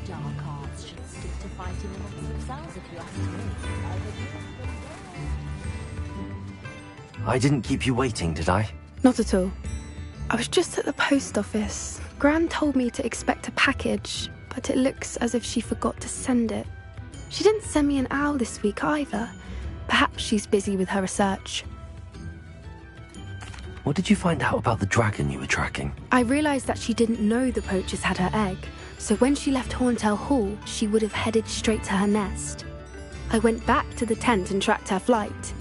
dark arts should stick to fighting amongst themselves, if you ask me. I didn't keep you waiting, did I? Not at all. I was just at the post office. Gran told me to expect a package, but it looks as if she forgot to send it. She didn't send me an owl this week either. Perhaps she's busy with her research. What did you find out about the dragon you were tracking? I realised that she didn't know the poachers had her egg, so when she left Horntail Hall, she would have headed straight to her nest. I went back to the tent and tracked her flight.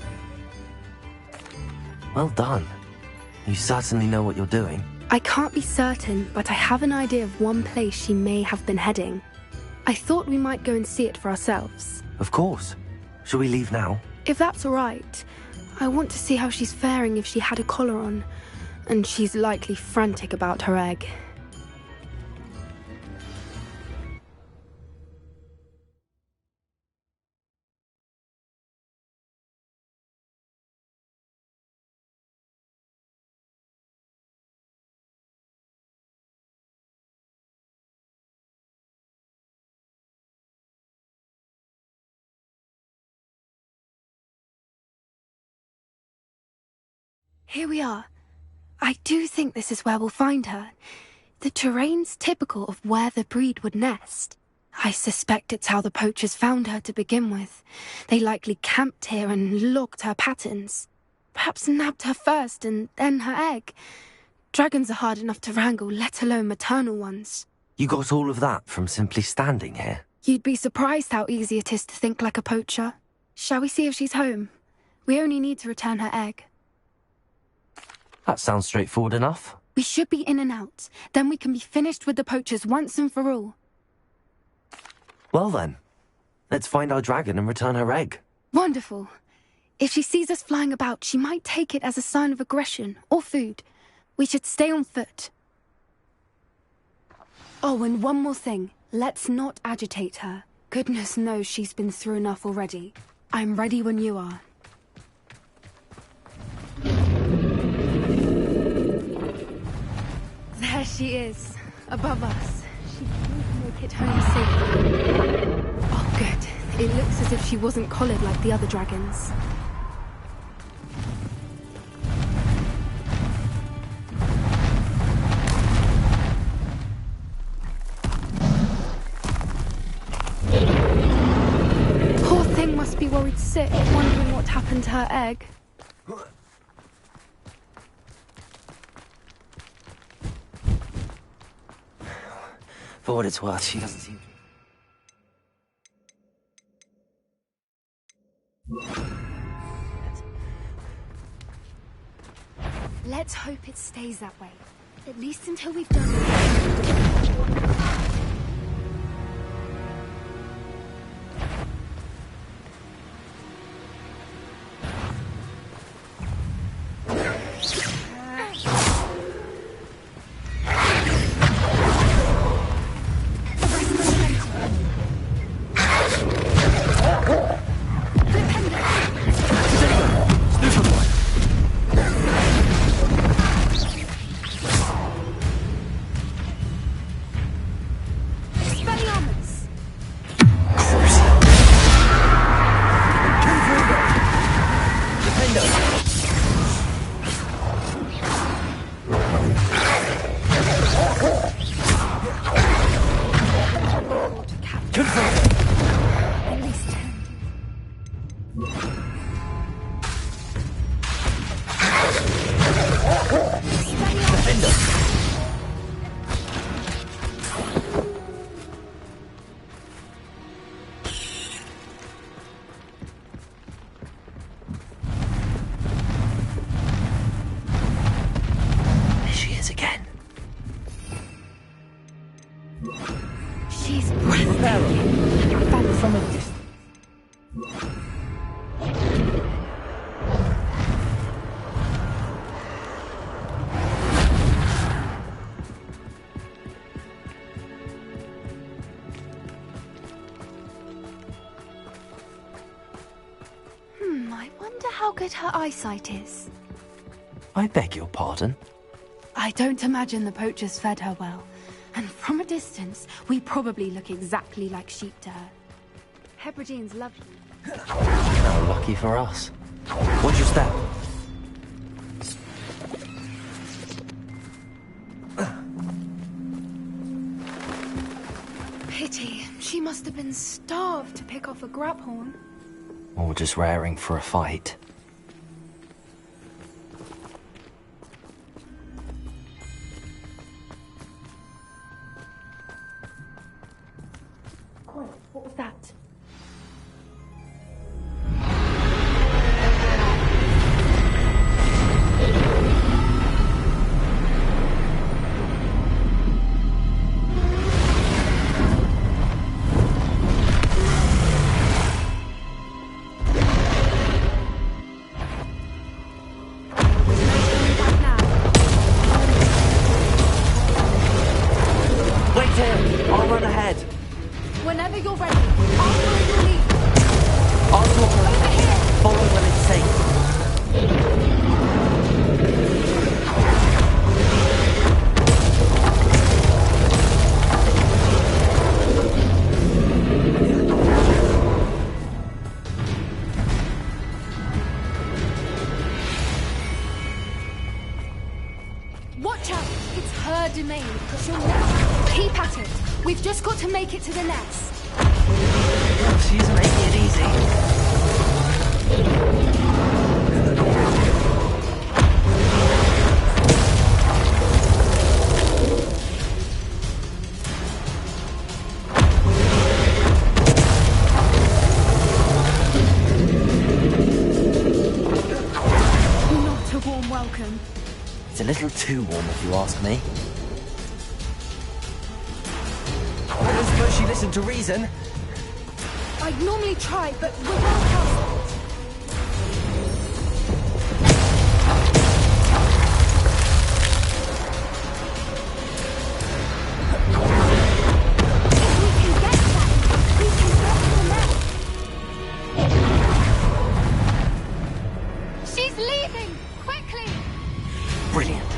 Well done. You certainly know what you're doing. I can't be certain, but I have an idea of one place she may have been heading. I thought we might go and see it for ourselves. Of course. Shall we leave now? If that's all right. I want to see how she's faring if she had a collar on, and she's likely frantic about her egg. Here we are. I do think this is where we'll find her. The terrain's typical of where the breed would nest. I suspect it's how the poachers found her to begin with. They likely camped here and logged her patterns. Perhaps nabbed her first and then her egg. Dragons are hard enough to wrangle, let alone maternal ones. You got all of that from simply standing here? You'd be surprised how easy it is to think like a poacher. Shall we see if she's home? We only need to return her egg. That sounds straightforward enough. We should be in and out. Then we can be finished with the poachers once and for all. Well then, let's find our dragon and return her egg. Wonderful. If she sees us flying about, she might take it as a sign of aggression or food. We should stay on foot. Oh, and one more thing. Let's not agitate her. Goodness knows she's been through enough already. I'm ready when you are. There she is, above us. She can't make it home safely. Oh, good. It looks as if she wasn't collared like the other dragons. Poor thing must be worried sick, wondering what happened to her egg. For what it's worth, she doesn't seem to... Let's hope it stays that way. At least until we've done it. She's breathtaking. Back from a distance. I wonder how good her eyesight is. I beg your pardon? I don't imagine the poachers fed her well. And from a distance, we probably look exactly like sheep to her. Hebrideans love you. How lucky for us. Watch your step. Pity. She must have been starved to pick off a grabhorn. Or just raring for a fight. Quiet, what was that? Wait here! I'll run ahead. Whenever you're ready, I'll follow your lead. I'll walk Over here! Follow when it's safe. Watch out! It's her domain. She'll never... Keep at it. We've just got to make it to the nest. She's making it easy. Not a warm welcome. It's a little too warm if you ask me. I don't suppose she listened to reason. I'd normally try, but we're well past that. If we can get that, we can get to the nest. She's leaving! Quickly! Brilliant.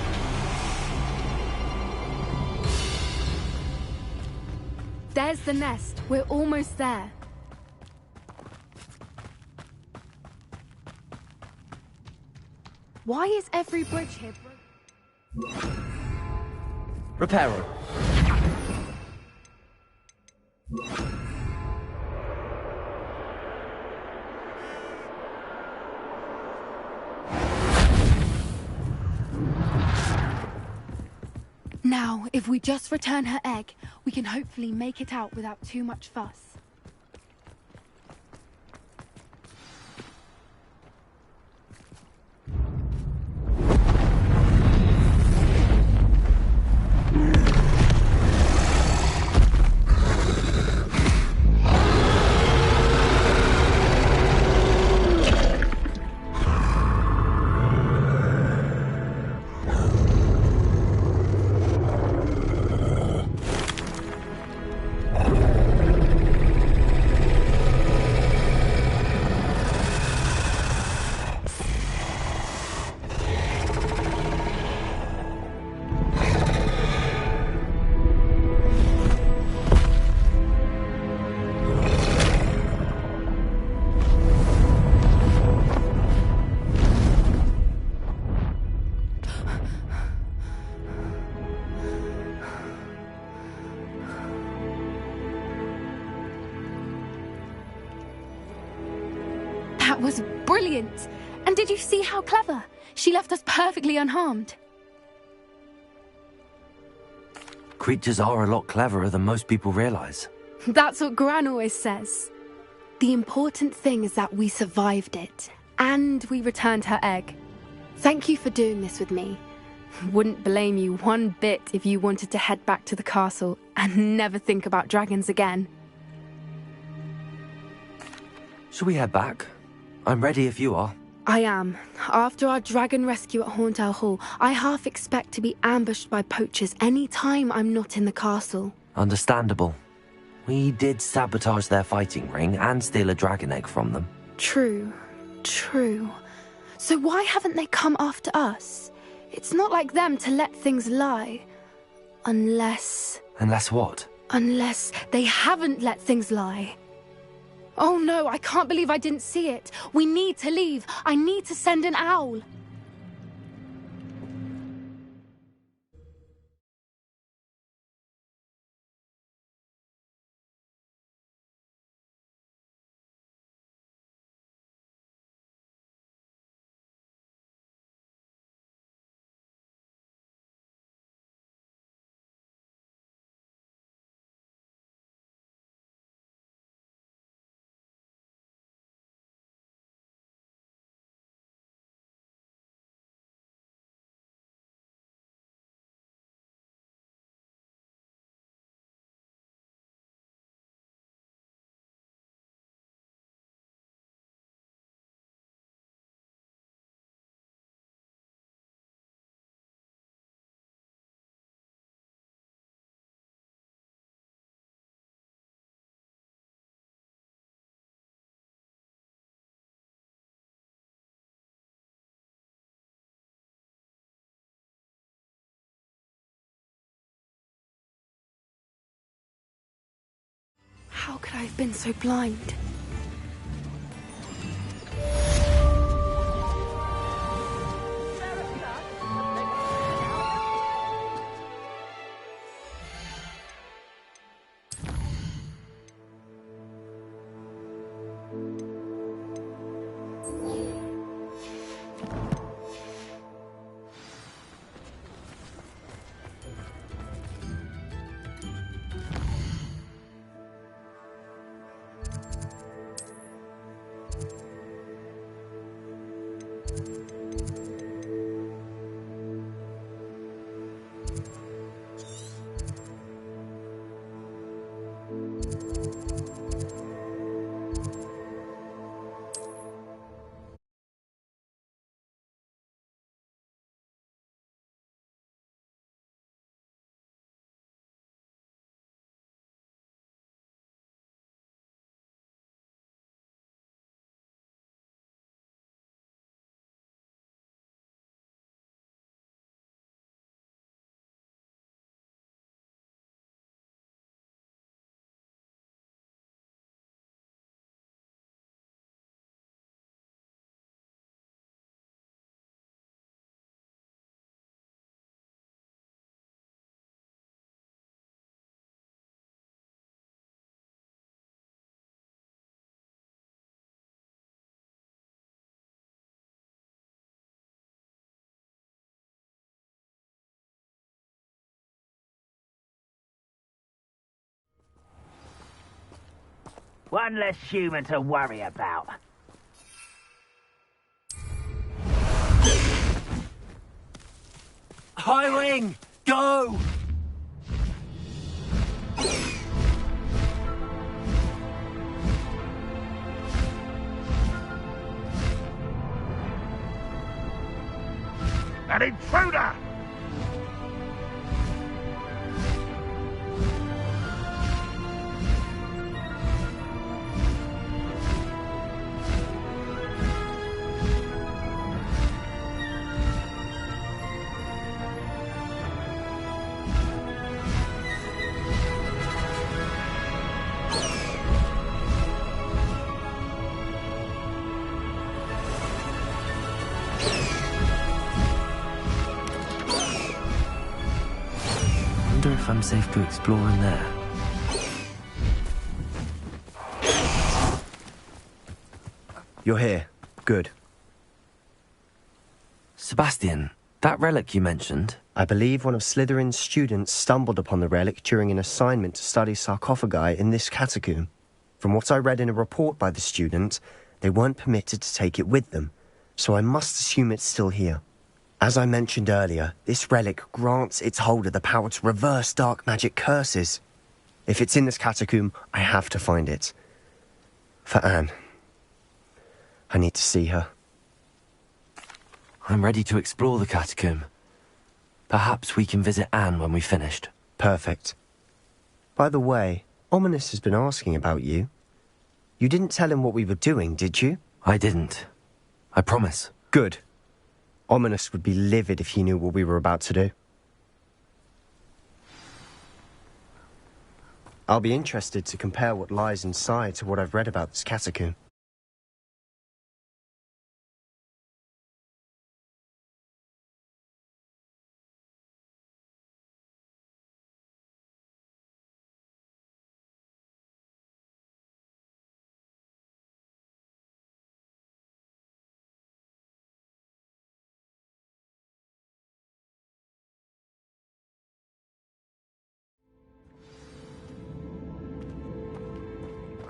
There's the nest. We're almost there. Why is every bridge here broken? Reparo. Now, if we just return her egg, we can hopefully make it out without too much fuss. That was brilliant! And did you see how clever? She left us perfectly unharmed. Creatures are a lot cleverer than most people realize. That's what Gran always says. The important thing is that we survived it, and we returned her egg. Thank you for doing this with me. Wouldn't blame you one bit if you wanted to head back to the castle and never think about dragons again. Shall we head back? I'm ready if you are. I am. After our dragon rescue at Horndale Hall, I half expect to be ambushed by poachers any time I'm not in the castle. Understandable. We did sabotage their fighting ring and steal a dragon egg from them. True. So why haven't they come after us? It's not like them to let things lie. Unless... Unless what? Unless they haven't let things lie. Oh no, I can't believe I didn't see it. We need to leave. I need to send an owl. How could I have been so blind? One less human to worry about. High Wing! Go! An intruder! I wonder if I'm safe to explore in there. You're here. Good. Sebastian, that relic you mentioned, I believe one of Slytherin's students stumbled upon the relic during an assignment to study sarcophagi in this catacomb. From what I read in a report by the student, they weren't permitted to take it with them, so I must assume it's still here. As I mentioned earlier, this relic grants its holder the power to reverse dark magic curses. If it's in this catacomb, I have to find it. For Anne. I need to see her. I'm ready to explore the catacomb. Perhaps we can visit Anne when we've finished. Perfect. By the way, Ominous has been asking about you. You didn't tell him what we were doing, did you? I didn't. I promise. Good. Ominous would be livid if he knew what we were about to do. I'll be interested to compare what lies inside to what I've read about this catacomb.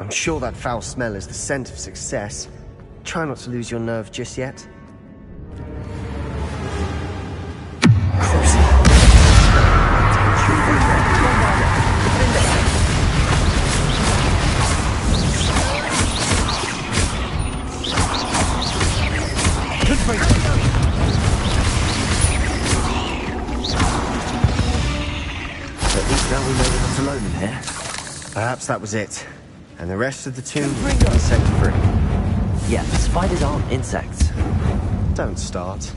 I'm sure that foul smell is the scent of success. Try not to lose your nerve just yet. At least now we know we're not alone in here. Perhaps that was it. And the rest of the tomb will be set free. Yeah, spiders aren't insects. Don't start.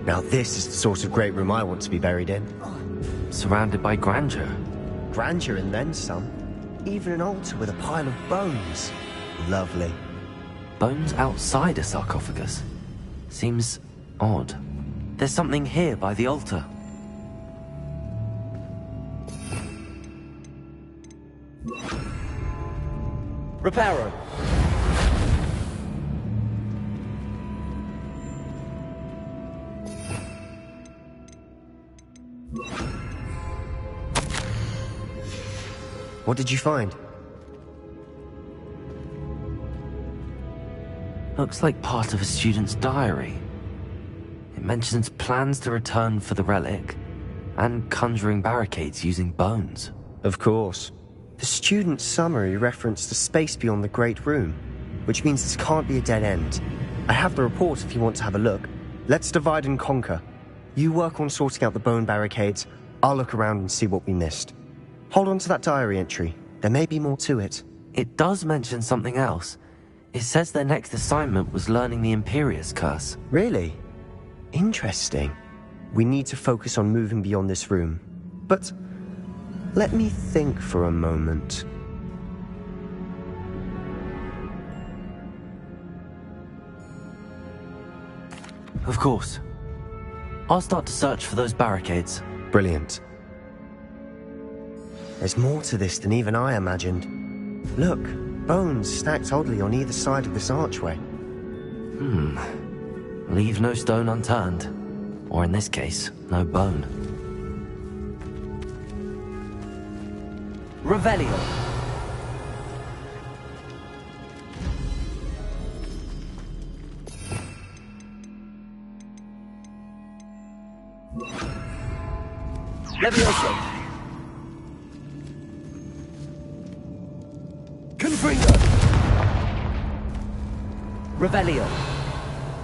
Now this is the sort of great room I want to be buried in. Surrounded by grandeur. Grandeur and then some. Even an altar with a pile of bones. Lovely. Bones outside a sarcophagus. Seems odd. There's something here by the altar. Reparo. What did you find? Looks like part of a student's diary. It mentions plans to return for the relic and conjuring barricades using bones. Of course. The student's summary referenced the space beyond the Great Room, which means this can't be a dead end. I have the report if you want to have a look. Let's divide and conquer. You work on sorting out the bone barricades. I'll look around and see what we missed. Hold on to that diary entry. There may be more to it. It does mention something else. It says their next assignment was learning the Imperius curse. Really? Interesting. We need to focus on moving beyond this room. But let me think for a moment. Of course. I'll start to search for those barricades. Brilliant. There's more to this than even I imagined. Look, bones stacked oddly on either side of this archway. Leave no stone unturned. Or in this case, no bone. Revelio. Levioso. Confringo. Revelio.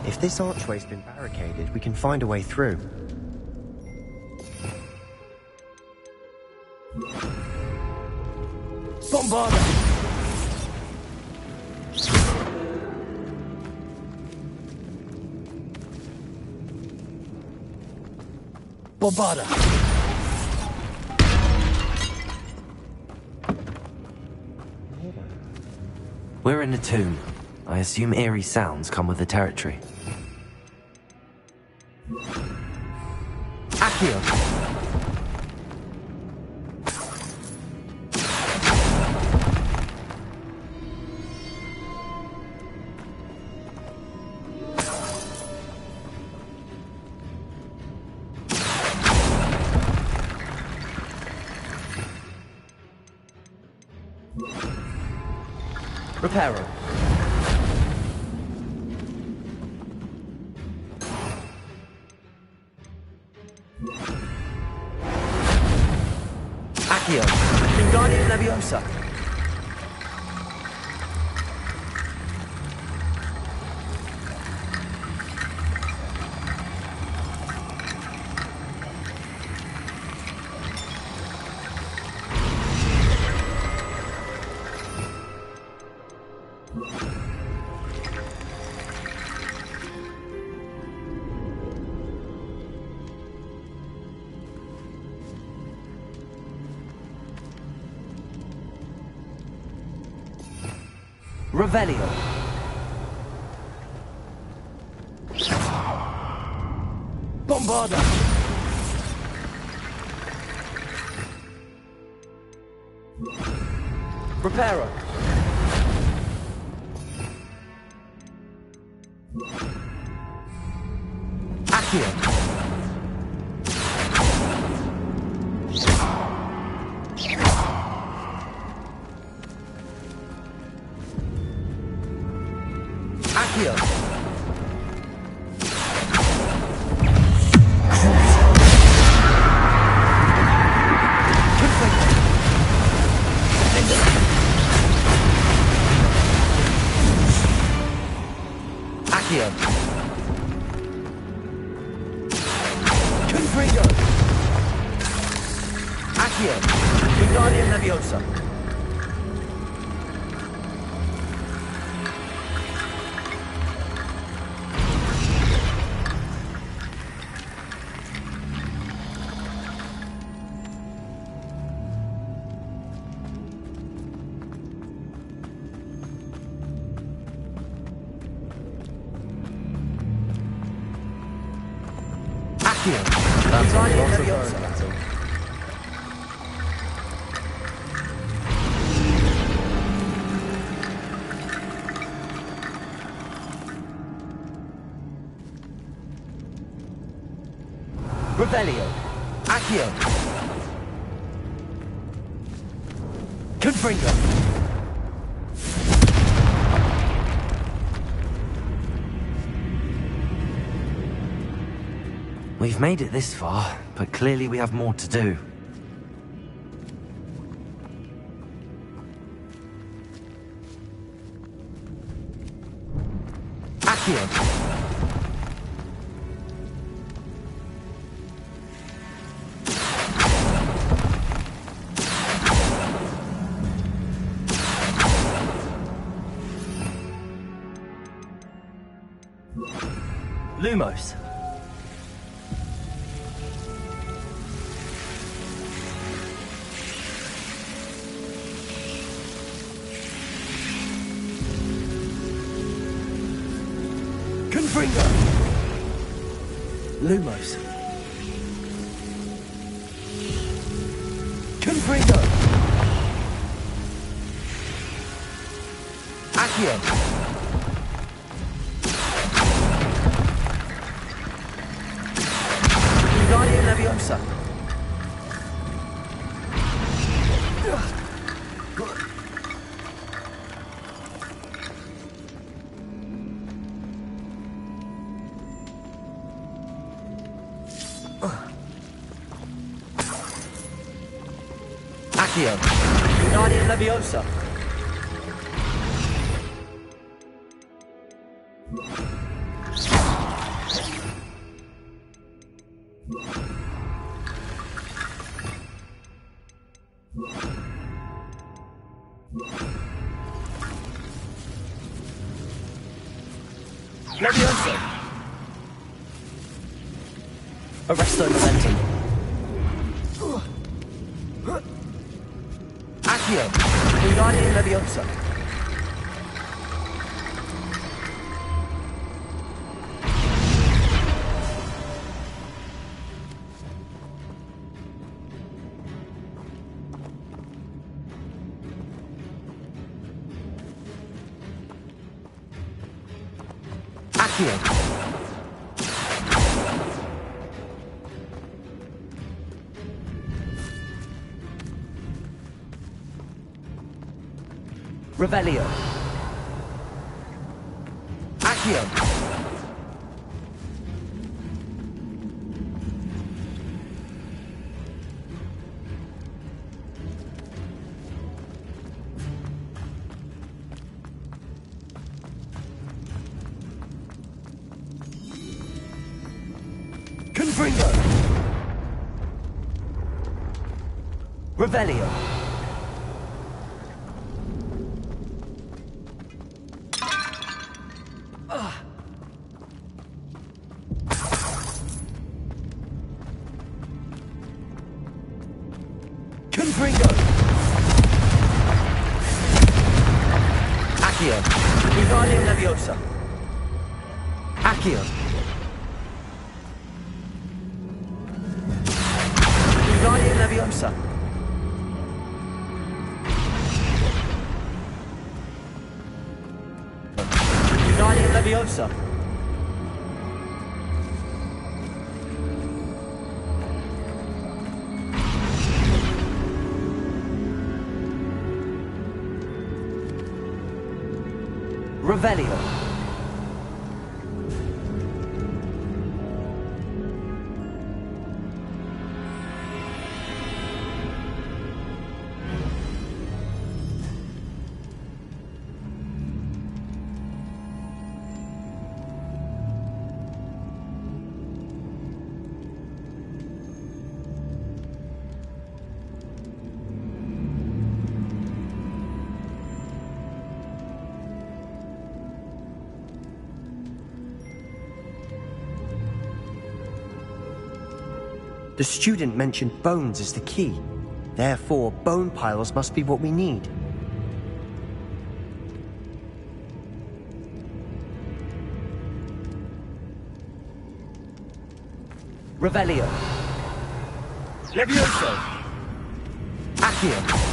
If this archway's been barricaded, we can find a way through. Bombarda. Bombarda. We're in a tomb. I assume eerie sounds come with the territory. Accio. Reparo. Accio. Wingardium Leviosa. Revelio. Bombarda. Reparo. Accio. Accio. Accio. Confringo. Accio. Wingardium Leviosa. Accio. Wingardium Leviosa. Revelio. Accio. Confringo. We've made it this far, but clearly we have more to do. Accio. Lumos. Confringo. Lumos. Confringo. Accio. Wingardium Leviosa. Accio. Wingardium Leviosa. Leviosa. Arresto Momentum. Accio. Wingardium Leviosa. Accio. Revelio. Accio. Confringo. Revelio. Confringo. Accio. Wingardium Leviosa. Accio. Wingardium Leviosa. Wingardium Leviosa. Revelio. The student mentioned bones as the key. Therefore, bone piles must be what we need. Revelio. Levioso. Accio.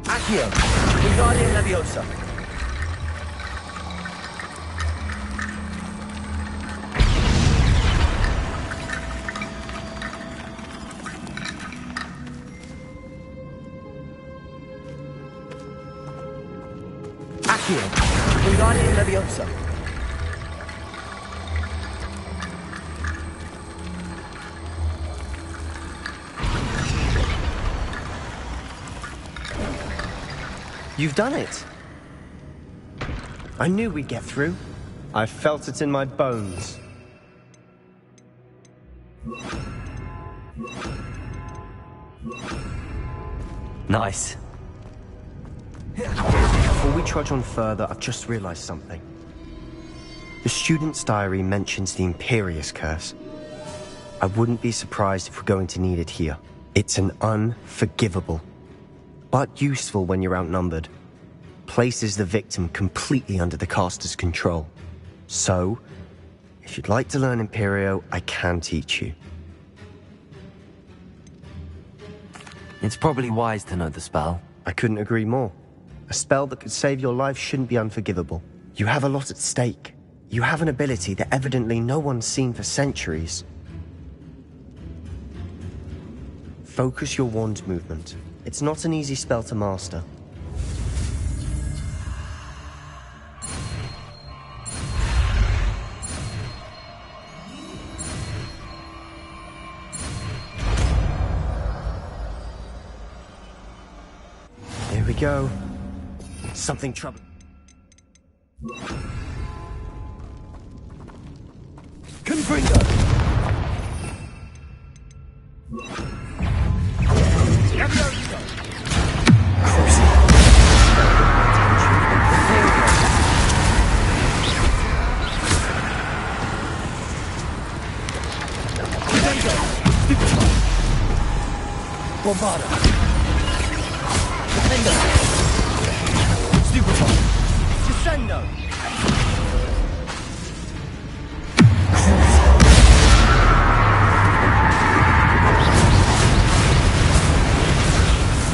Accio. Wingardium Leviosa. Accio. Wingardium Leviosa. You've done it. I knew we'd get through. I felt it in my bones. Nice. Before we trudge on further, I've just realized something. The student's diary mentions the Imperious Curse. I wouldn't be surprised if we're going to need it here. It's an unforgivable, but useful when you're outnumbered. Places the victim completely under the caster's control. So, if you'd like to learn Imperio, I can teach you. It's probably wise to know the spell. I couldn't agree more. A spell that could save your life shouldn't be unforgivable. You have a lot at stake. You have an ability that evidently no one's seen for centuries. Focus your wand movement. It's not an easy spell to master. go. Something trouble. Confringo! Levioso! Bombarda! Defendo! Stupefy! Descendo!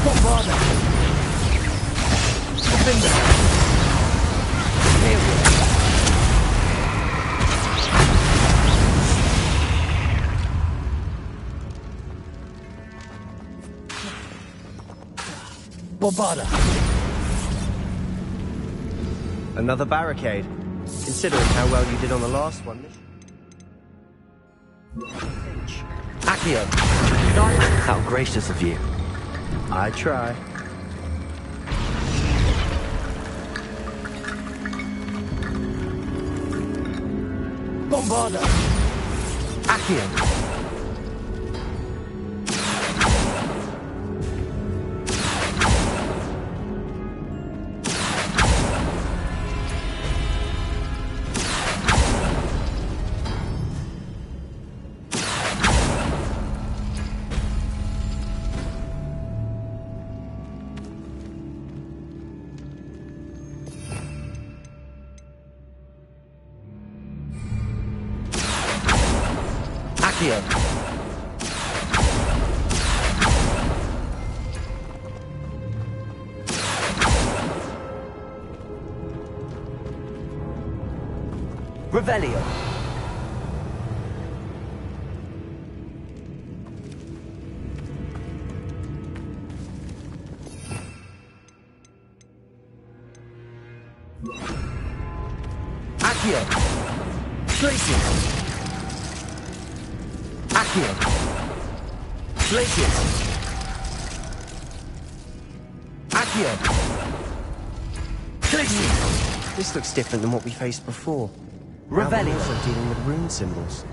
Bombarda! Defendo! Bombarda! Another barricade. Considering how well you did on the last one. Accio! How gracious of you. I try. Bombarda! Accio! Accio! Revelio! Accio! Tracing! Accio! Glacius! Accio! Glacius! This looks different than what we faced before. Now we're Revelio! also dealing with rune symbols.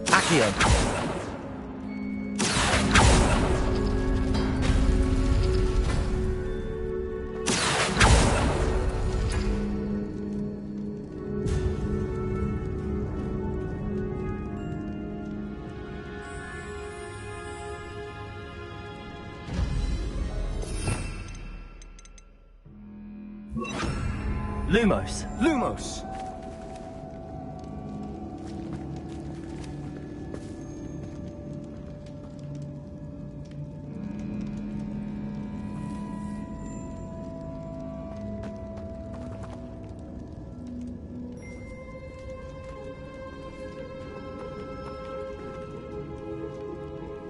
Accio! Lumos! Lumos!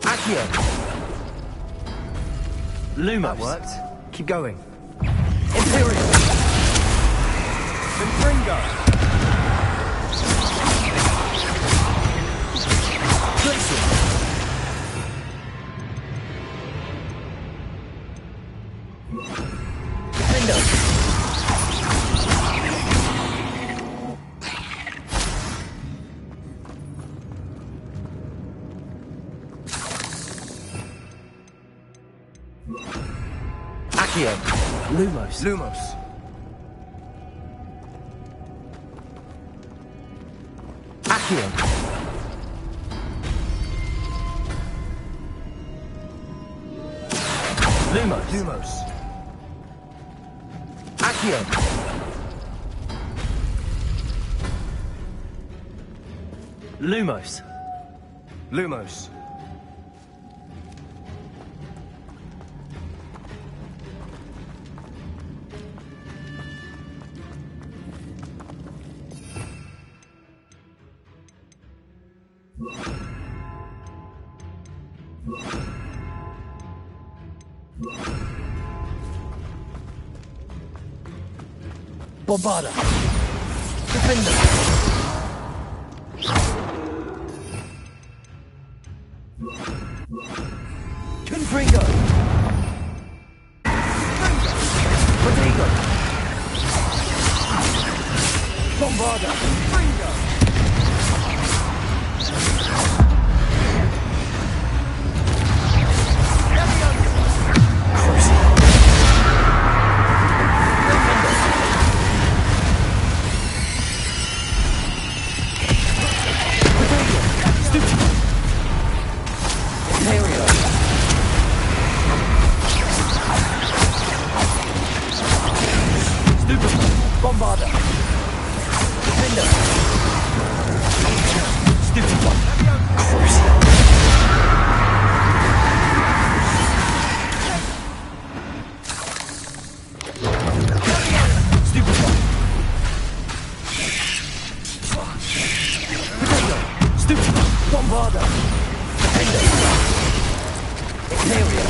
Accio! Lumos! That worked. Keep going. Imperial! Confringo! Glacius! Defendo! Accio! Lumos. Lumos! Accio! Lumos! Lumos. Accio! Lumos! Lumos. Bombarda. Defender. Confringo. Prodigo. Bombarda. Confringo. Bombarda. Defender. Stupid one. Stupid one. Potato. Stupid one. Bombarda. Defender. Imperial.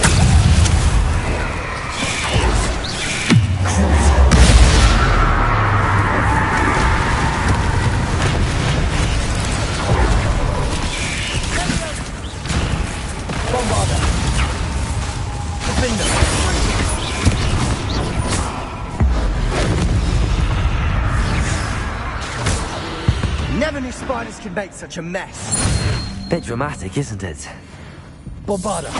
Bombarda. Defender. Never knew spiders could make such a mess. Bit dramatic, isn't it? Bombarda.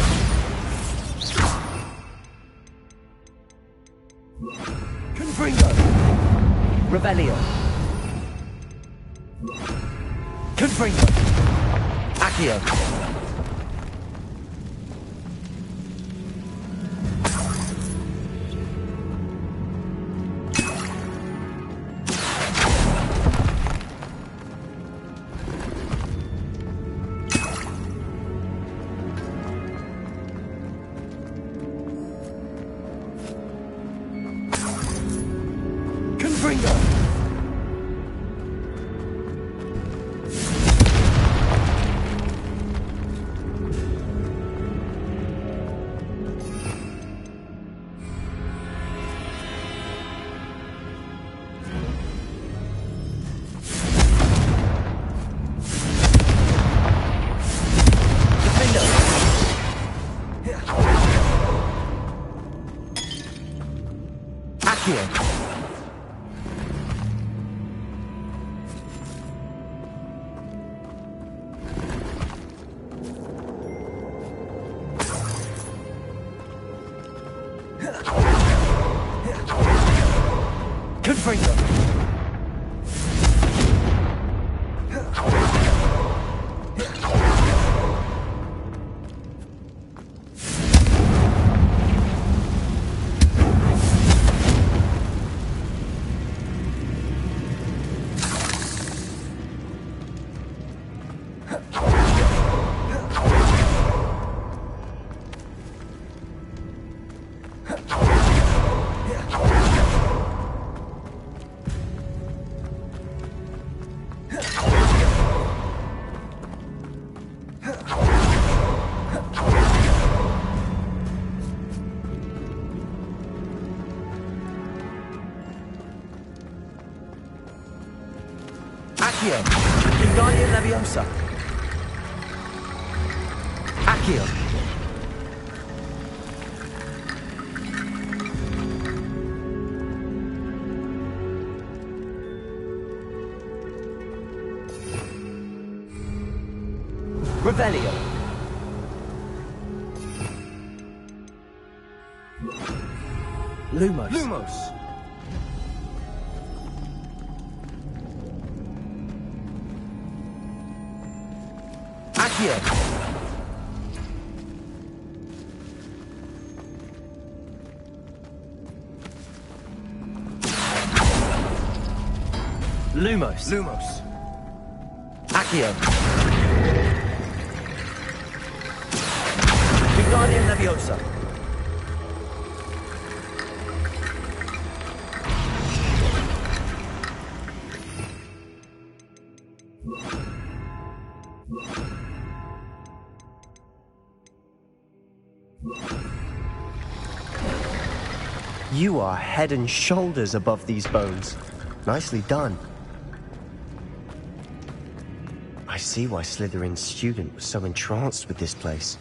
Confringo. Rebellion. Confringo. Accio. Confringo. Accio. Confringo. Accio. Wingardium Leviosa. Accio. Revelio. Lumos. Lumos. Accio. Lumos. Lumos. Accio. Wingardium Leviosa. You are head and shoulders above these bones. Nicely done. I see why Slytherin's student was so entranced with this place.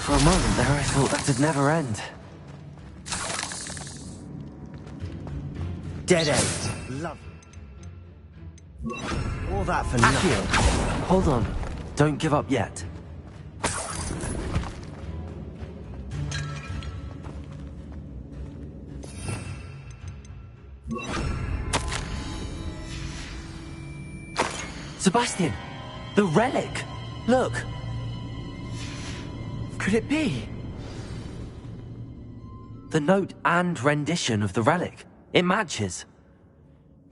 For a moment there, I thought that'd never end. Dead end. Love. All that for nothing. Hold on. Don't give up yet. Sebastian! The relic! Look! Could it be? The note and rendition of the relic. It matches.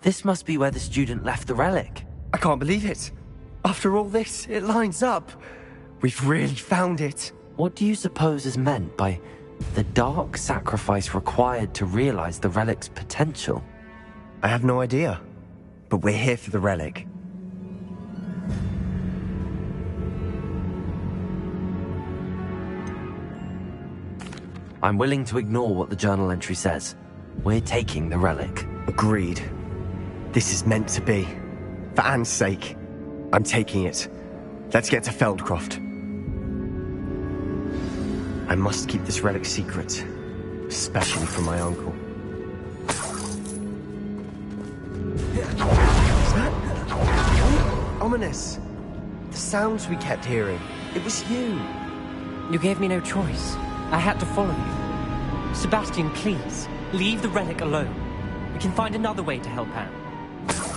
This must be where the student left the relic. I can't believe it. After all this, it lines up. We've really found it. What do you suppose is meant by the dark sacrifice required to realize the relic's potential? I have no idea. But we're here for the relic. I'm willing to ignore what the journal entry says. We're taking the relic. Agreed. This is meant to be. For Anne's sake, I'm taking it. Let's get to Feldcroft. I must keep this relic secret, especially from my uncle. Ominous. The sounds we kept hearing. It was you. You gave me no choice. I had to follow you. Sebastian, please, leave the relic alone. We can find another way to help Anne.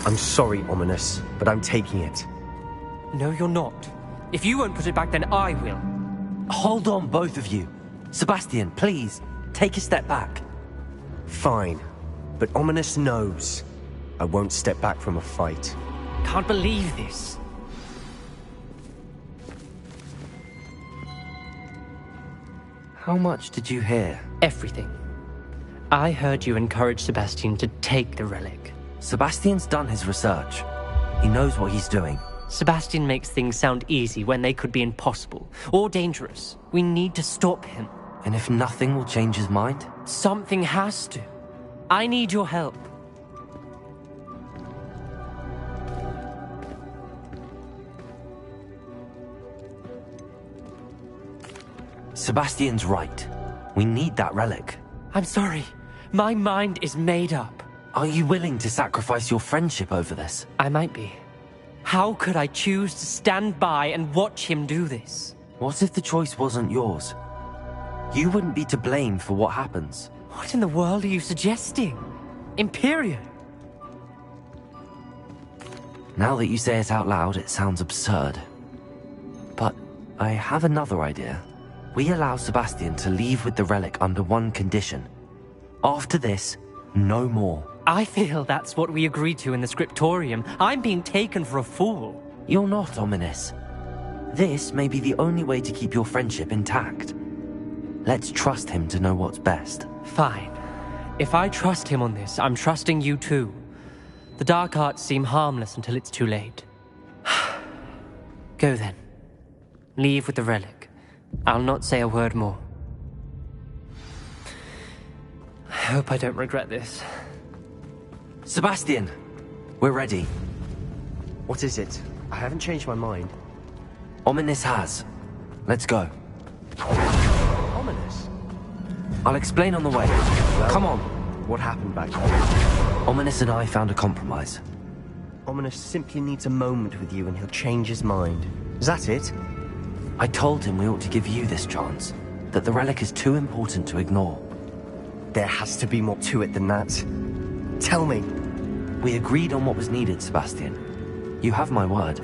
I'm sorry, Ominous, but I'm taking it. No, you're not. If you won't put it back, then I will. Hold on, both of you. Sebastian, please, take a step back. Fine, but Ominous knows I won't step back from a fight. Can't believe this. How much did you hear? Everything. I heard you encourage Sebastian to take the relic. Sebastian's done his research. He knows what he's doing. Sebastian makes things sound easy when they could be impossible or dangerous. We need to stop him. And if nothing will change his mind? Something has to. I need your help. Sebastian's right. We need that relic. I'm sorry. My mind is made up. Are you willing to sacrifice your friendship over this? I might be. How could I choose to stand by and watch him do this? What if the choice wasn't yours? You wouldn't be to blame for what happens. What in the world are you suggesting? Imperium? Now that you say it out loud, it sounds absurd. But I have another idea. We allow Sebastian to leave with the relic under one condition. After this, no more. I feel that's what we agreed to in the scriptorium. I'm being taken for a fool. You're not ominous. This may be the only way to keep your friendship intact. Let's trust him to know what's best. Fine. If I trust him on this, I'm trusting you too. The dark arts seem harmless until it's too late. Go then. Leave with the relic. I'll not say a word more. I hope I don't regret this. Sebastian! We're ready. What is it? I haven't changed my mind. Ominous has. Let's go. Ominous? I'll explain on the way. Well, come on. What happened back then? Ominous and I found a compromise. Ominous simply needs a moment with you and he'll change his mind. Is that it? I told him we ought to give you this chance. That the relic is too important to ignore. There has to be more to it than that. Tell me. We agreed on what was needed, Sebastian. You have my word. I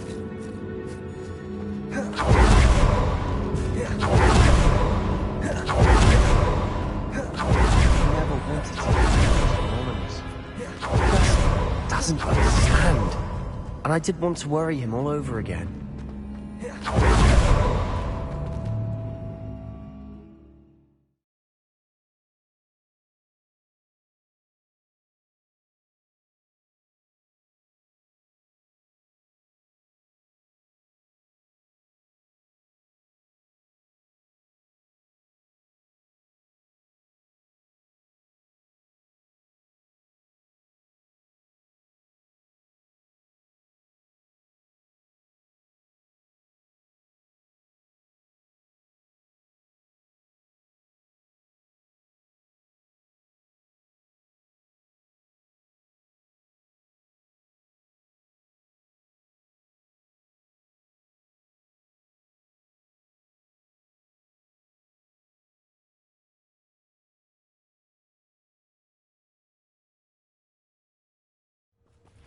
never wanted to be Ominous. He doesn't understand. And I did want to worry him all over again.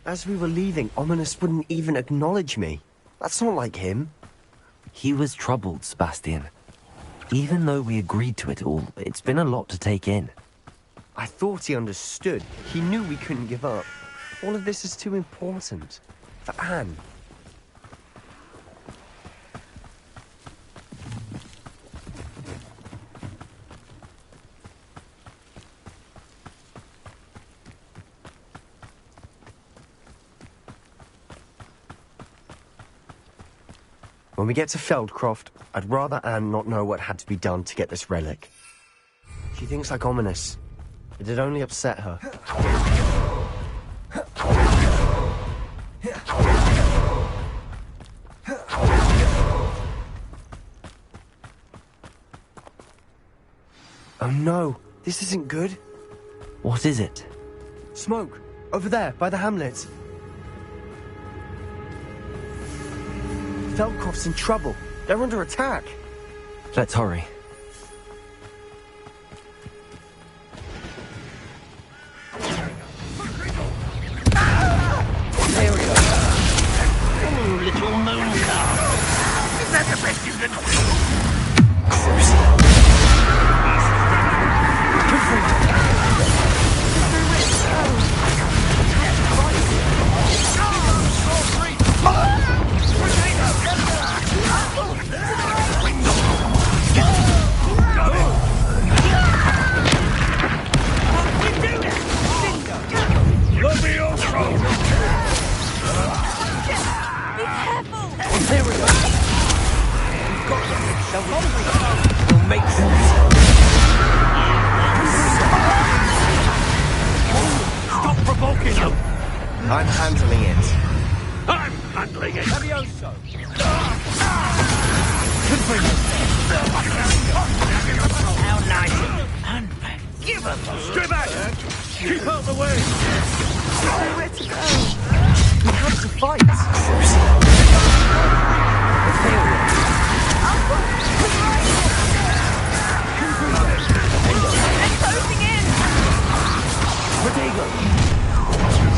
As we were leaving, Ominous wouldn't even acknowledge me. That's not like him. He was troubled, Sebastian. Even though we agreed to it all, it's been a lot to take in. I thought he understood. He knew we couldn't give up. All of this is too important. For Anne. When we get to Feldcroft, I'd rather Anne not know what had to be done to get this relic. She thinks like Ominous. It'd only upset her. Oh no, this isn't good. What is it? Smoke, over there, by the hamlet. Feldcroft's in trouble. They're under attack. Let's hurry. There we go. Oh, little moon calf. Is that the best you can do? We'll make sense. Stop provoking them! I'm handling it. I'm handling it! Levioso! How nice and forgivable! Stay back! Keep out the way! Where to go? We have to fight.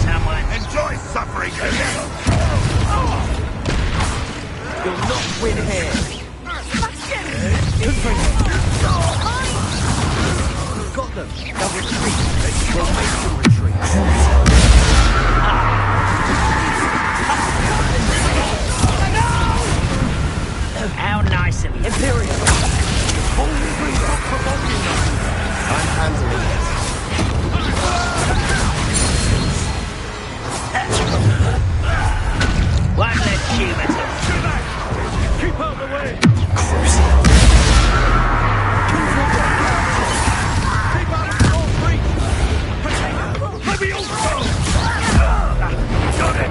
Someone enjoy suffering together! You'll not win here. We've got them. They'll retreat. We'll make them retreat. Hurry! Only brings up provoking them! I'm handling it. One less human. Stay back! Keep out of the way! Keep out of Storm's reach! Let me also! Got it!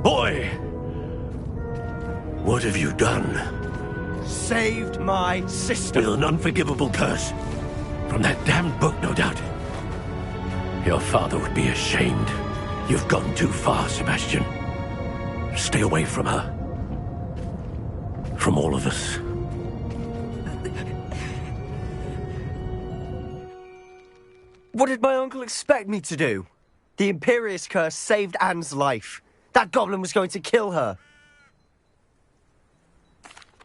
Boy! What have you done? Saved my sister. With an unforgivable curse. From that damned book, no doubt. Your father would be ashamed. You've gone too far, Sebastian. Stay away from her. From all of us. What did my uncle expect me to do? The Imperious curse saved Anne's life. That goblin was going to kill her.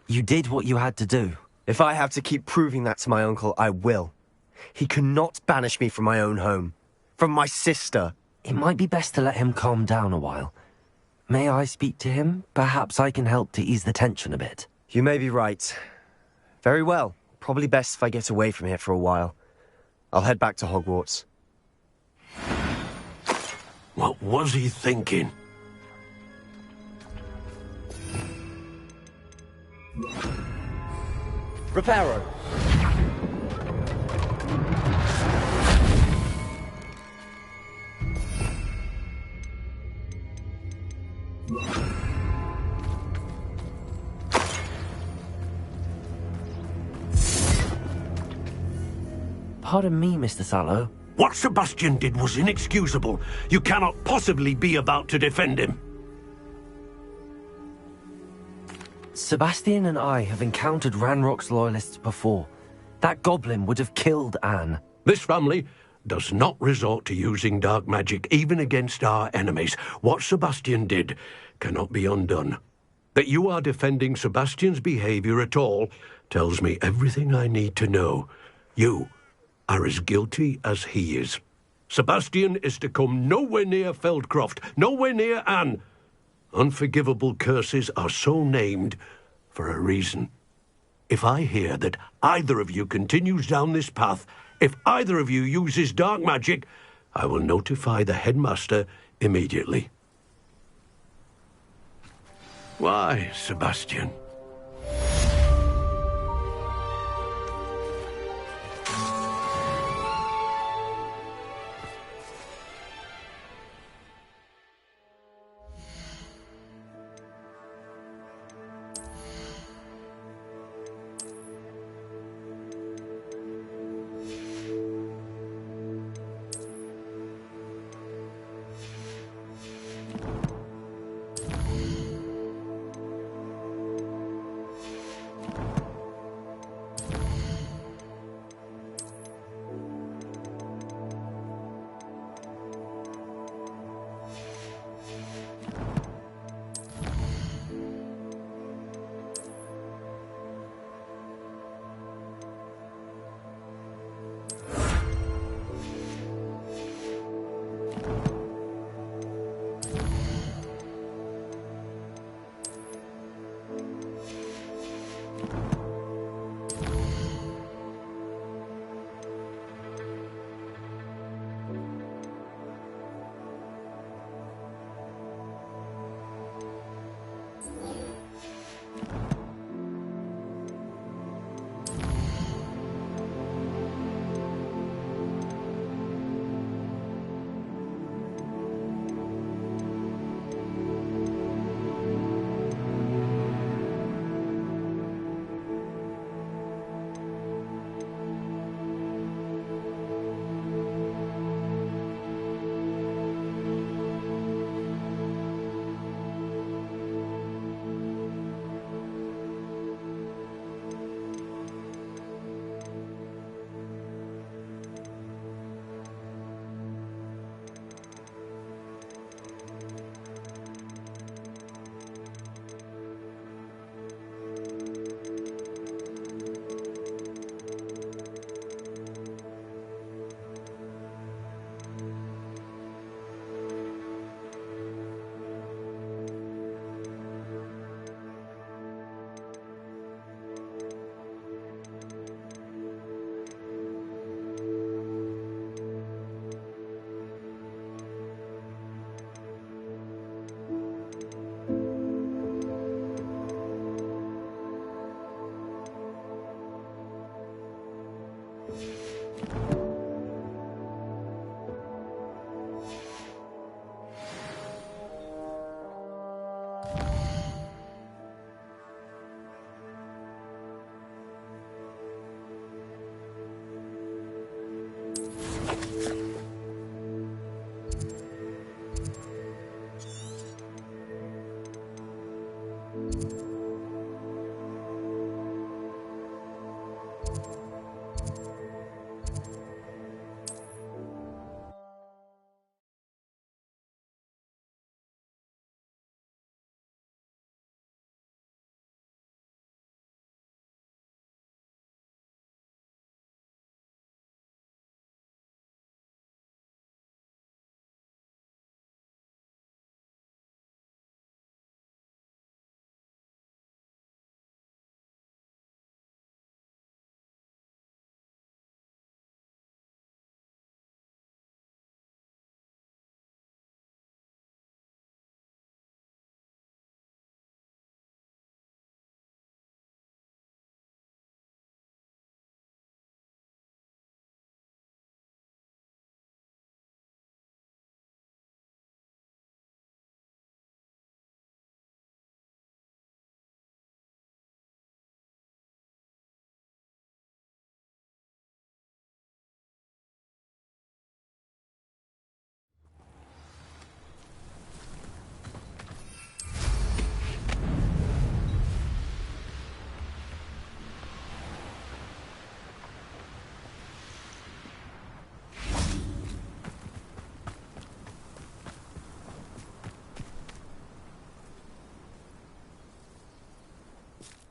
You did what you had to do. If I have to keep proving that to my uncle, I will. He cannot banish me from my own home. From my sister. It might be best to let him calm down a while. May I speak to him? Perhaps I can help to ease the tension a bit. You may be right. Very well. Probably best if I get away from here for a while. I'll head back to Hogwarts. What was he thinking? Reparo. Pardon me, Mr. Sallow. What Sebastian did was inexcusable. You cannot possibly be about to defend him. Sebastian and I have encountered Ranrock's loyalists before. That goblin would have killed Anne. This family does not resort to using dark magic, even against our enemies. What Sebastian did cannot be undone. That you are defending Sebastian's behavior at all tells me everything I need to know. You are as guilty as he is. Sebastian is to come nowhere near Feldcroft, nowhere near Anne. Unforgivable curses are so named for a reason. If I hear that either of you continues down this path, if either of you uses dark magic, I will notify the headmaster immediately. Why, Sebastian?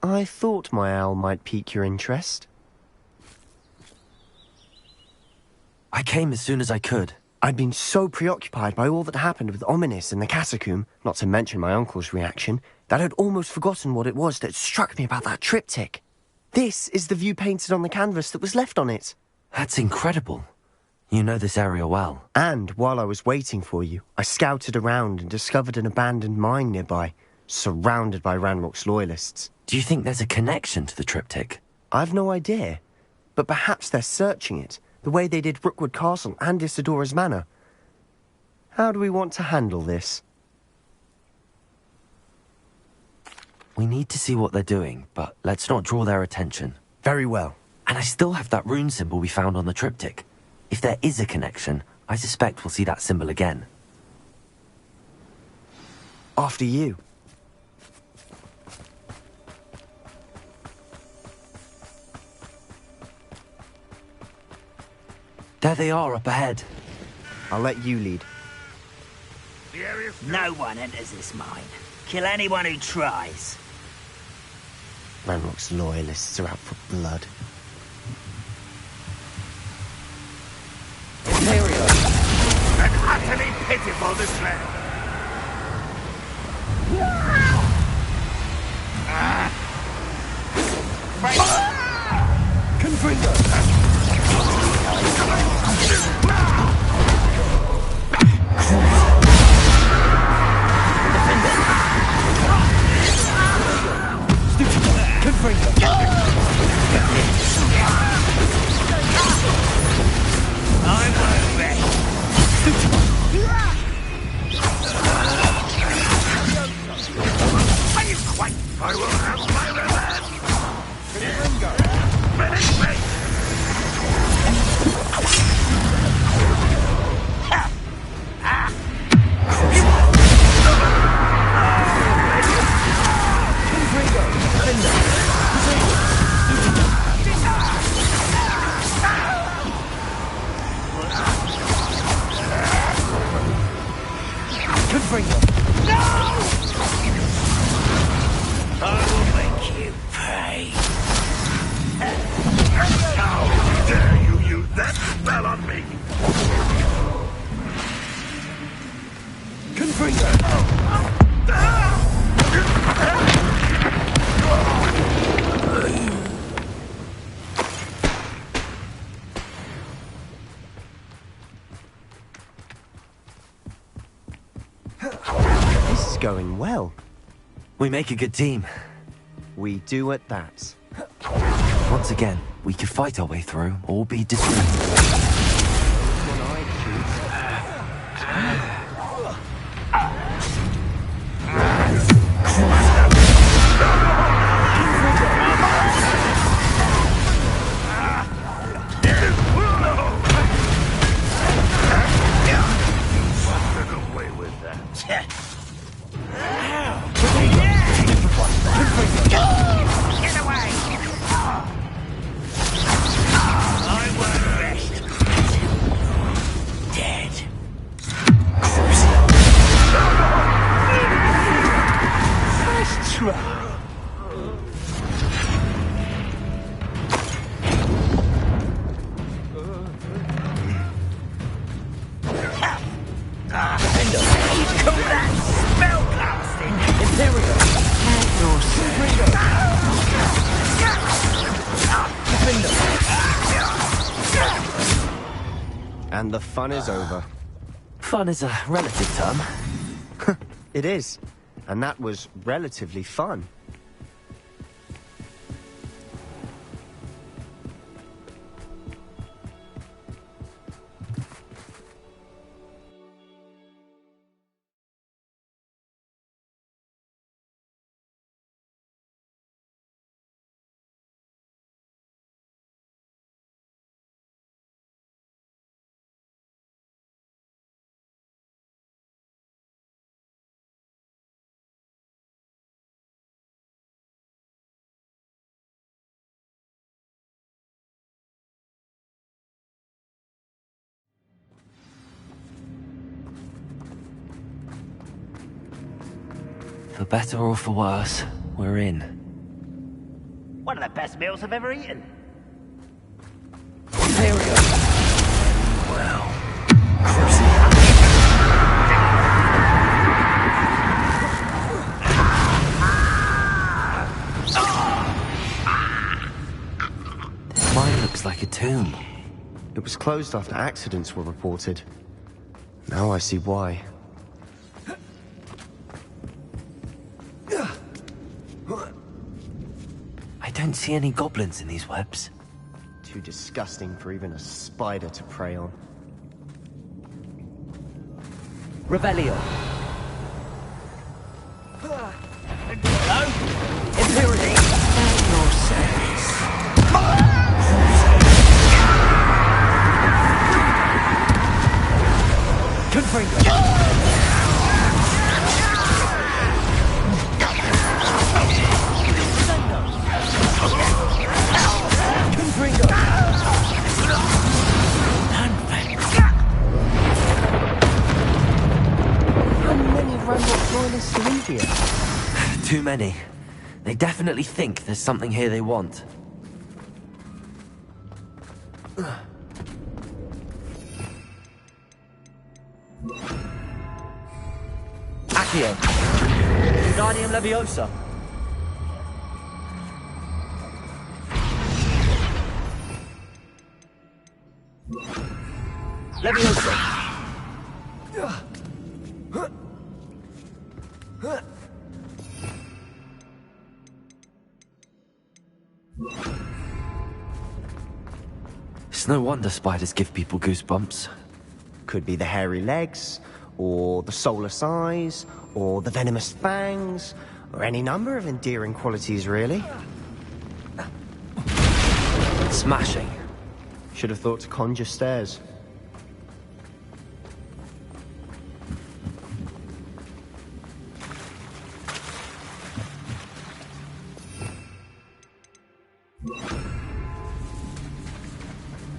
I thought my owl might pique your interest. I came as soon as I could. I'd been so preoccupied by all that happened with Ominis and the catacomb, not to mention my uncle's reaction, that I'd almost forgotten what it was that struck me about that triptych. This is the view painted on the canvas that was left on it. That's incredible. You know this area well. And while I was waiting for you, I scouted around and discovered an abandoned mine nearby, surrounded by Ranrock's loyalists. Do you think there's a connection to the triptych? I've no idea, but perhaps they're searching it, the way they did Rookwood Castle and Isidora's Manor. How do we want to handle this? We need to see what they're doing, but let's not draw their attention. Very well. And I still have that rune symbol we found on the triptych. If there is a connection, I suspect we'll see that symbol again. After you. There they are, up ahead. I'll let you lead. No one enters this mine. Kill anyone who tries. Ranrock's loyalists are out for blood. An utterly pitiful display. Confringo! I will have my revenge! Finish me! This is going well. We make a good team. We do at that. Once again, we could fight our way through or be discreet. And the fun is over. Fun is a relative term. It is. And that was relatively fun. For better or for worse, we're in. One of the best meals I've ever eaten. This mine looks like a tomb. It was closed after accidents were reported. Now I see why. I don't see any goblins in these webs. Too disgusting for even a spider to prey on. Revelio. Hello? Imperial. Your service. Confringo. Too many. They definitely think there's something here they want. Accio. Wingardium Leviosa. Leviosa. It's no wonder spiders give people goosebumps. Could be the hairy legs, or the soulless eyes, or the venomous fangs, or any number of endearing qualities, really. Smashing. Should have thought to conjure stairs.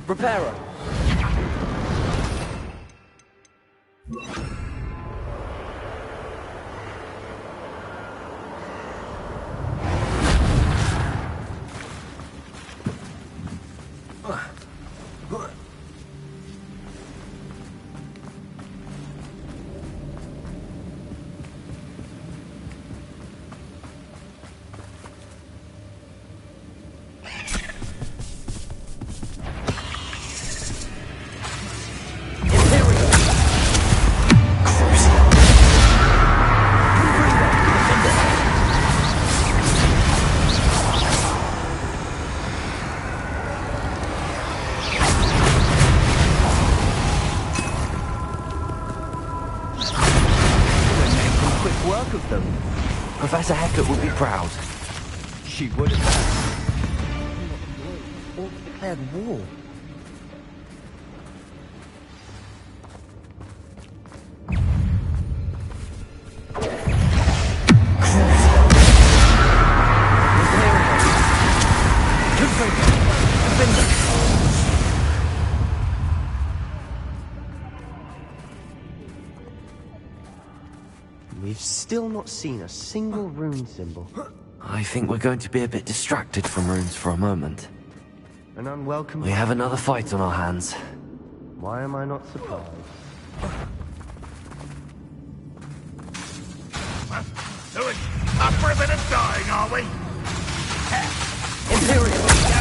Reparo. Professor Hecat would be proud. She would have. Or declared war. We've still not seen a single rune symbol. I think we're going to be a bit distracted from runes for a moment. An unwelcome... We have another fight on our hands. Why am I not surprised? So it's up for a bit of dying, are we? Imperial!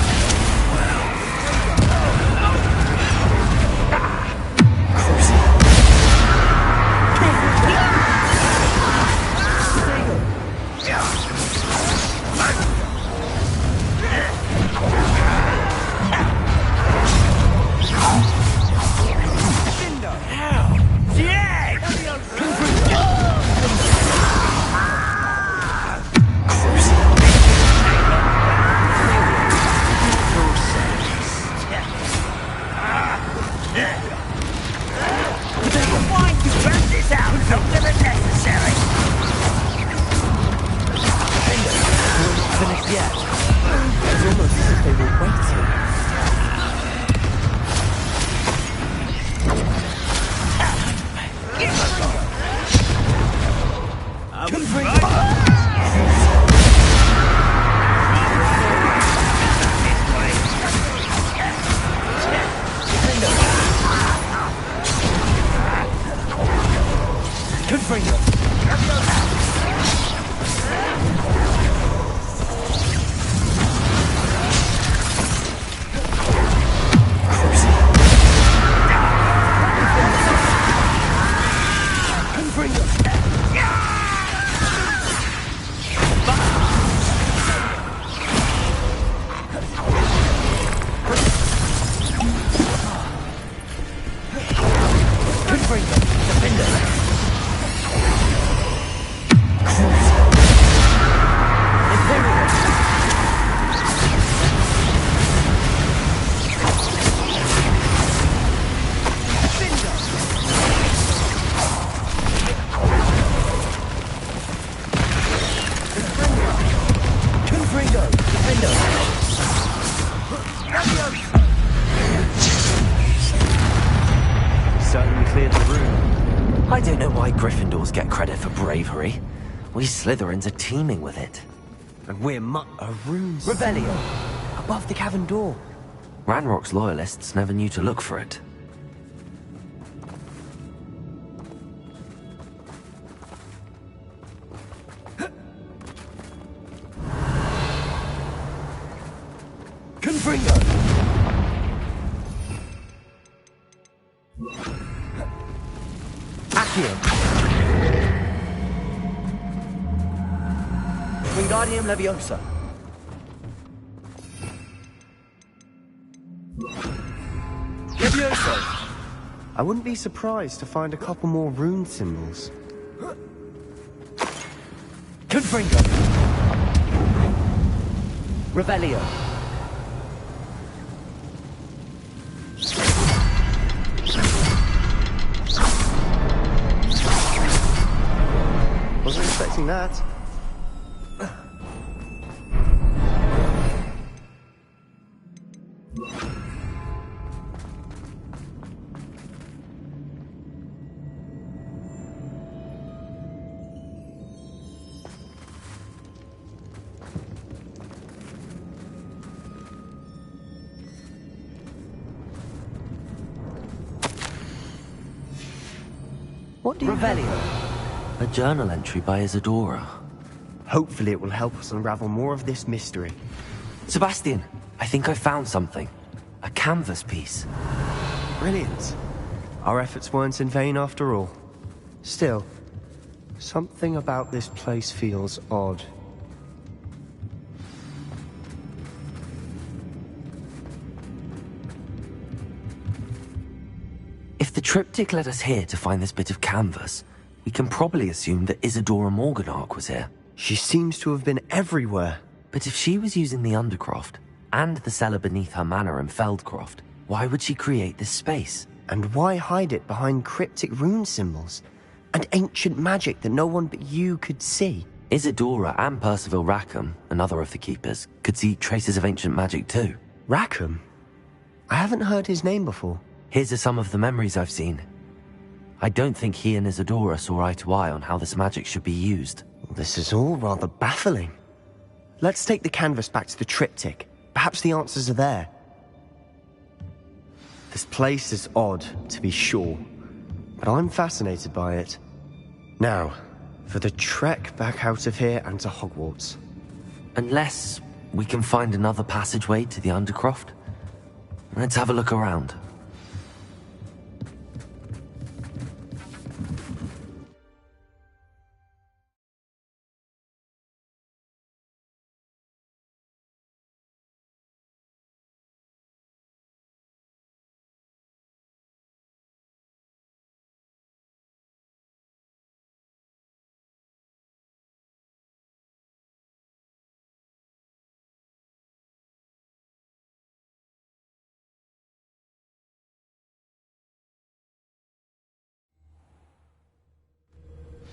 I don't know why Gryffindors get credit for bravery. We Slytherins are teeming with it. And we're a rune Rebellion! Above the cavern door. Ranrock's loyalists never knew to look for it. Confringo! Accio! Wingardium Leviosa! Leviosa! I wouldn't be surprised to find a couple more rune symbols. Confringo! Revelio! Wasn't expecting that. What do you Revelio. A journal entry by Isadora. Hopefully it will help us unravel more of this mystery. Sebastian, I think I found something. A canvas piece. Brilliant. Our efforts weren't in vain after all. Still, something about this place feels odd. If the triptych led us here to find this bit of canvas, we can probably assume that Isadora Morganach was here. She seems to have been everywhere. But if she was using the Undercroft, and the cellar beneath her manor in Feldcroft, why would she create this space? And why hide it behind cryptic rune symbols? And ancient magic that no one but you could see? Isadora and Percival Rackham, another of the Keepers, could see traces of ancient magic too. Rackham? I haven't heard his name before. His are some of the memories I've seen. I don't think he and Isadora saw eye to eye on how this magic should be used. This is all rather baffling. Let's take the canvas back to the triptych. Perhaps the answers are there. This place is odd, to be sure, but I'm fascinated by it. Now, for the trek back out of here and to Hogwarts. Unless we can find another passageway to the Undercroft. Let's have a look around.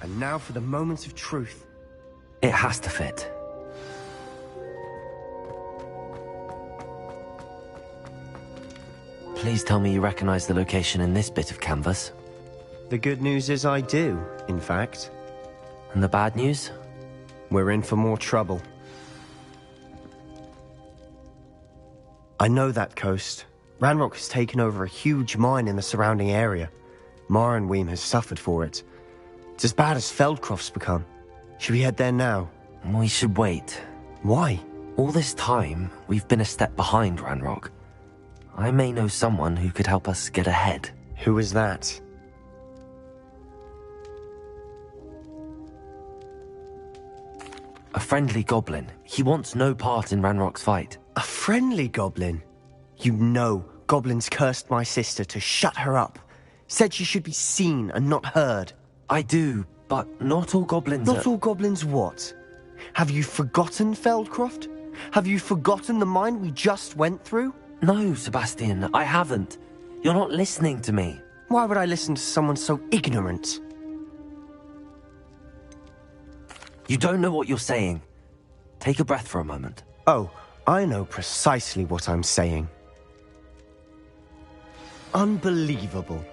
And now for the moment of truth. It has to fit. Please tell me you recognize the location in this bit of canvas. The good news is I do, in fact. And the bad news? We're in for more trouble. I know that coast. Ranrock has taken over a huge mine in the surrounding area. Marrenweem has suffered for it. It's as bad as Feldcroft's become. Should we head there now? We should wait. Why? All this time, we've been a step behind Ranrock. I may know someone who could help us get ahead. Who is that? A friendly goblin. He wants no part in Ranrock's fight. A friendly goblin? You know, goblins cursed my sister to shut her up. Said she should be seen and not heard. I do, but not all goblins Not all goblins what? Have you forgotten Feldcroft? Have you forgotten the mine we just went through? No, Sebastian, I haven't. You're not listening to me. Why would I listen to someone so ignorant? You don't know what you're saying. Take a breath for a moment. Oh, I know precisely what I'm saying. Unbelievable.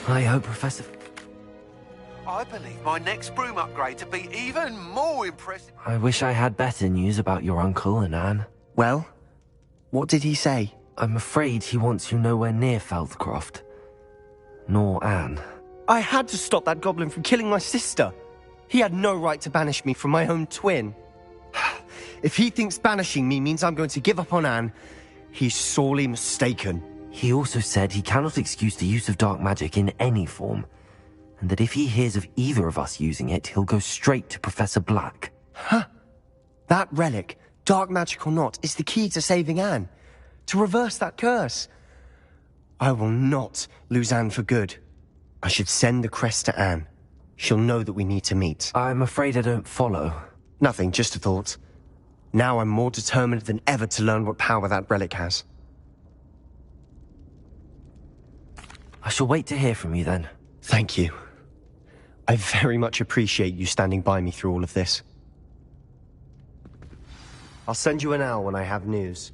I hope Professor... I believe my next broom upgrade to be even more impressive. I wish I had better news about your uncle and Anne. Well, what did he say? I'm afraid he wants you nowhere near Feldcroft. Nor Anne. I had to stop that goblin from killing my sister. He had no right to banish me from my own twin. If he thinks banishing me means I'm going to give up on Anne, he's sorely mistaken. He also said he cannot excuse the use of dark magic in any form, and that if he hears of either of us using it, he'll go straight to Professor Black. Huh. That relic, dark magic or not, is the key to saving Anne. To reverse that curse. I will not lose Anne for good. I should send the crest to Anne. She'll know that we need to meet. I'm afraid I don't follow. Nothing, just a thought. Now I'm more determined than ever to learn what power that relic has. I shall wait to hear from you then. Thank you. I very much appreciate you standing by me through all of this. I'll send you an owl when I have news.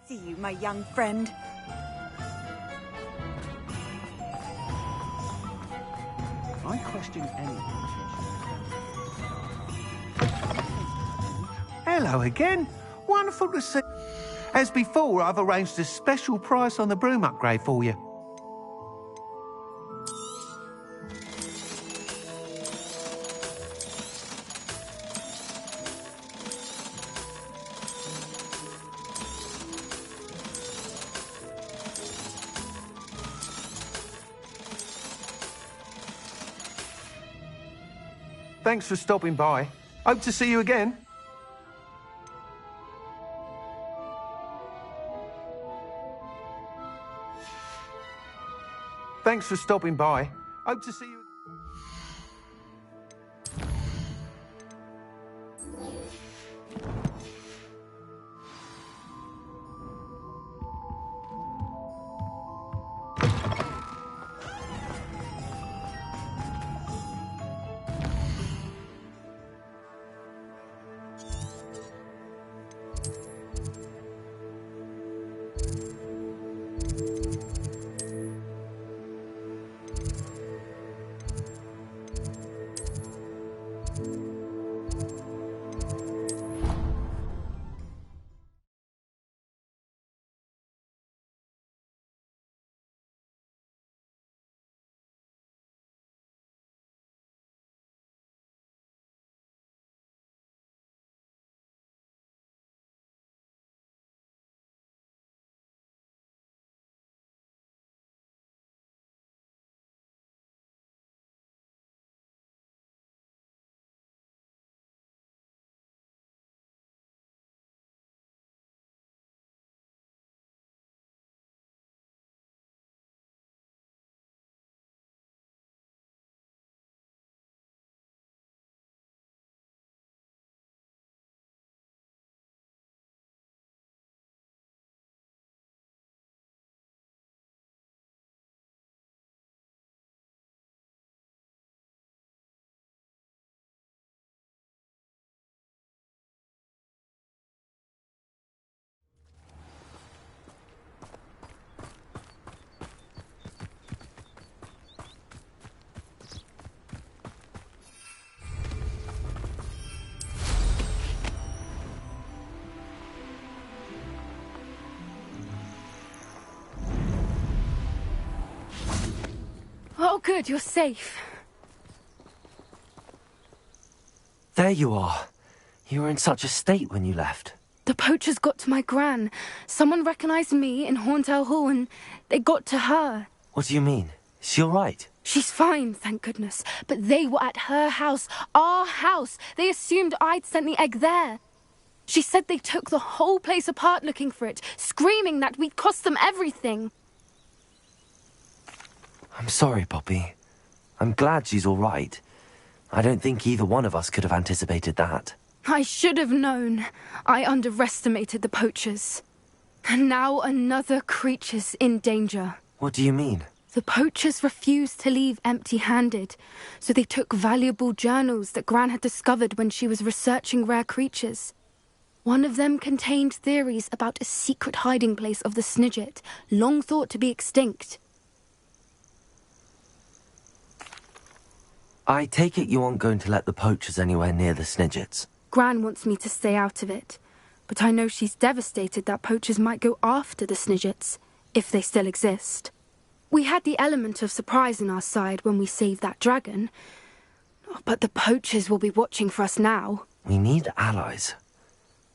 See you, my young friend. I question anyone. Hello again. Wonderful to see. As before, I've arranged a special price on the broom upgrade for you. Thanks for stopping by. Hope to see you again. Thanks for stopping by. Hope to see you. Oh, good, you're safe. There you are. You were in such a state when you left. The poachers got to my gran. Someone recognized me in Horntail Hall and they got to her. What do you mean? Is she all right? She's fine, thank goodness. But they were at her house, our house. They assumed I'd sent the egg there. She said they took the whole place apart looking for it, screaming that we'd cost them everything. I'm sorry, Poppy. I'm glad she's all right. I don't think either one of us could have anticipated that. I should have known. I underestimated the poachers. And now another creature's in danger. What do you mean? The poachers refused to leave empty-handed, so they took valuable journals that Gran had discovered when she was researching rare creatures. One of them contained theories about a secret hiding place of the Snidget, long thought to be extinct. I take it you aren't going to let the poachers anywhere near the Snidgets. Gran wants me to stay out of it, but I know she's devastated that poachers might go after the Snidgets, if they still exist. We had the element of surprise on our side when we saved that dragon, but the poachers will be watching for us now. We need allies.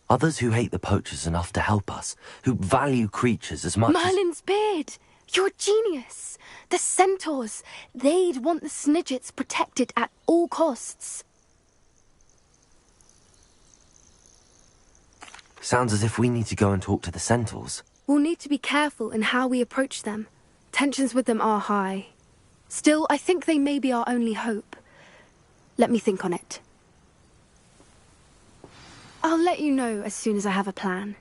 Others who hate the poachers enough to help us, who value creatures as much Merlin's beard! You're a genius! The centaurs! They'd want the Snidgets protected at all costs. Sounds as if we need to go and talk to the centaurs. We'll need to be careful in how we approach them. Tensions with them are high. Still, I think they may be our only hope. Let me think on it. I'll let you know as soon as I have a plan.